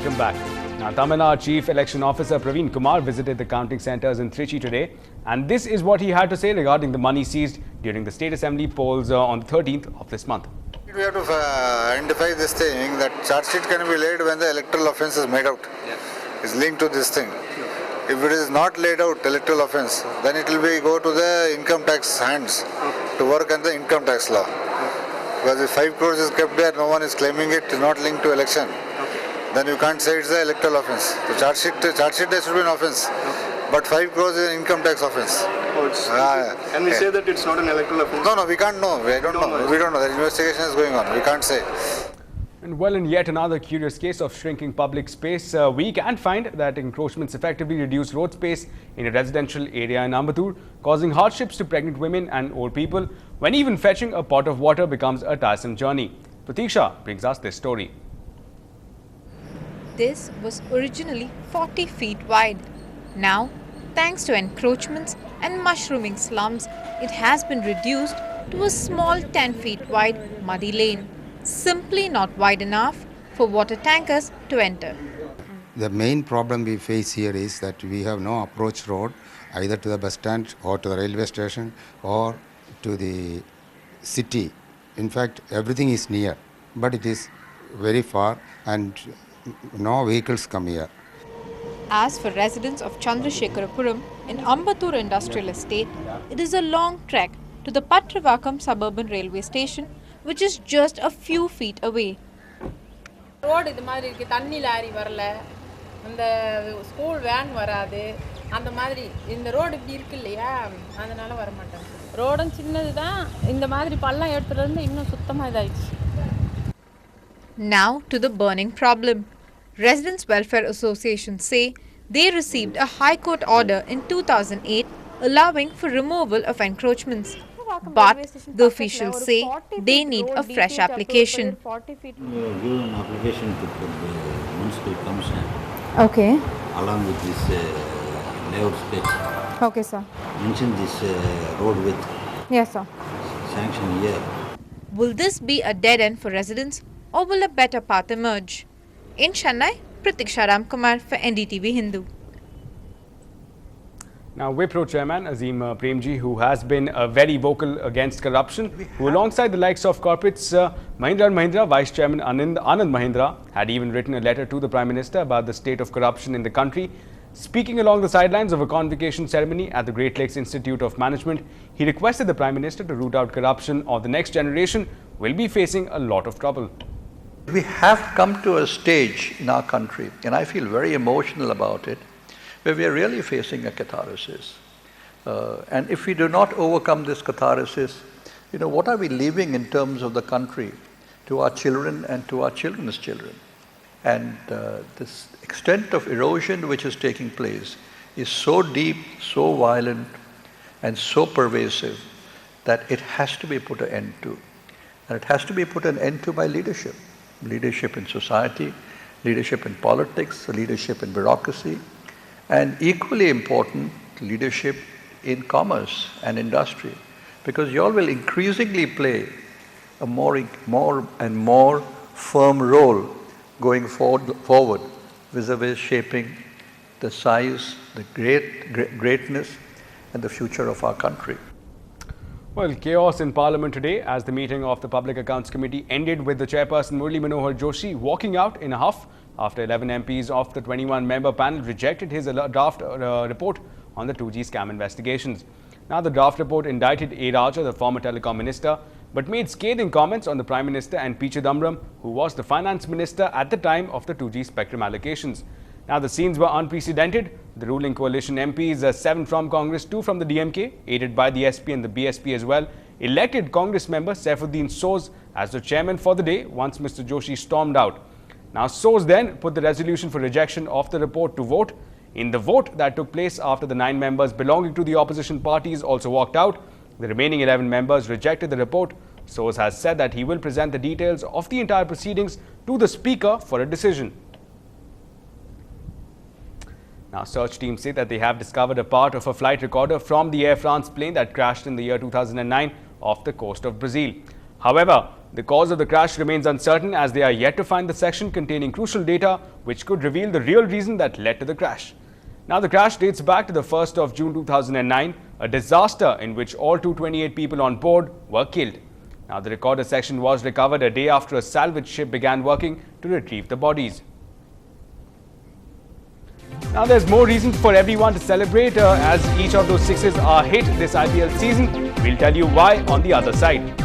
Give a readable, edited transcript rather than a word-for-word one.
Welcome back. Now, Tamil Nadu Chief Election Officer Praveen Kumar visited the counting centres in Trichy today, and this is what he had to say regarding the money seized during the State Assembly polls on the 13th of this month. We have to identify this thing that charge sheet can be laid when the electoral offence is made out. Yes. It's linked to this thing. If it is not laid out, electoral offence, then it will go to the income tax hands to work on the income tax law. Because if 5 crores is kept there, no one is claiming it, is not linked to election. Then you can't say it's the electoral offence. The charge sheet there should be an offence. But 5 crores is an income tax offence. And we say that it's not an electoral offence? No, we can't know. We don't know. We don't know. The investigation is going on. We can't say. And well, in yet another curious case of shrinking public space, we can find that encroachments effectively reduce road space in a residential area in Ambattur, causing hardships to pregnant women and old people, when even fetching a pot of water becomes a tiresome journey. Pratiksha brings us this story. This was originally 40 feet wide. Now, thanks to encroachments and mushrooming slums, it has been reduced to a small 10 feet wide muddy lane, simply not wide enough for water tankers to enter. The main problem we face here is that we have no approach road either to the bus stand or to the railway station or to the city. In fact, everything is near, but it is very far and no vehicles come here. As for residents of Chandrasekharapuram in Ambattur Industrial Estate, it is a long trek to the Patrivakam suburban railway station, which is just a few feet away. Road இது மாதிரி இருக்கு, தண்ணி lorry வரல, அந்த school van வராது, அந்த மாதிரி இந்த ரோட் இப்படி இருக்கு இல்லையா, அதனால வர மாட்டாங்க. ரோடும் சின்னதுதான், இந்த மாதிரி பள்ளம் எடுத்துட்டு வந்து இன்னும் சுத்தமா இதாயிடுச்சு. Now to the burning problem. Residents Welfare Association say they received a High Court order in 2008 allowing for removal of encroachments. But the officials say they need a fresh application. Give an application to the municipal commissioner. Okay. Along with this layout sketch. Okay, sir. Mention this road width. Yes, sir. Sanction here. Will this be a dead end for residents or will a better path emerge? In Chennai, Pratiksha Ramkumar for Ndtv-Hindu. Now, Wipro chairman Azim Premji, who has been very vocal against corruption, who alongside the likes of corporates Mahindra & Mahindra, Vice Chairman Anand Mahindra, had even written a letter to the Prime Minister about the state of corruption in the country. Speaking along the sidelines of a convocation ceremony at the Great Lakes Institute of Management, he requested the Prime Minister to root out corruption, or the next generation will be facing a lot of trouble. We have come to a stage in our country, and I feel very emotional about it, where we are really facing a catharsis. And if we do not overcome this catharsis, what are we leaving in terms of the country to our children and to our children's children? And this extent of erosion which is taking place is so deep, so violent, and so pervasive that it has to be put an end to. And it has to be put an end to by leadership. Leadership in society, leadership in politics, leadership in bureaucracy, and equally important, leadership in commerce and industry, because you all will increasingly play a more and more firm role going forward vis-a-vis shaping the size, the greatness and the future of our country. Well, chaos in Parliament today as the meeting of the Public Accounts Committee ended with the chairperson Murli Manohar Joshi walking out in a huff after 11 MPs of the 21-member panel rejected his draft report on the 2G scam investigations. Now, the draft report indicted A. Raja, the former telecom minister, but made scathing comments on the Prime Minister and P. Chidambaram, who was the finance minister at the time of the 2G spectrum allocations. Now, the scenes were unprecedented. The ruling coalition MPs, 7 from Congress, 2 from the DMK, aided by the SP and the BSP as well, elected Congress member Saifuddin Soz as the chairman for the day once Mr. Joshi stormed out. Now, Soz then put the resolution for rejection of the report to vote. In the vote that took place after the 9 members belonging to the opposition parties also walked out, the remaining 11 members rejected the report. Soz has said that he will present the details of the entire proceedings to the Speaker for a decision. Now, search teams say that they have discovered a part of a flight recorder from the Air France plane that crashed in the year 2009 off the coast of Brazil. However, The cause of the crash remains uncertain as they are yet to find the section containing crucial data which could reveal the real reason that led to the crash. Now, the crash dates back to the 1st of June 2009, a disaster in which all 228 people on board were killed. Now, the recorder section was recovered a day after a salvage ship began working to retrieve the bodies. Now, there's more reason for everyone to celebrate as each of those sixes are hit this IPL season. We'll tell you why on the other side.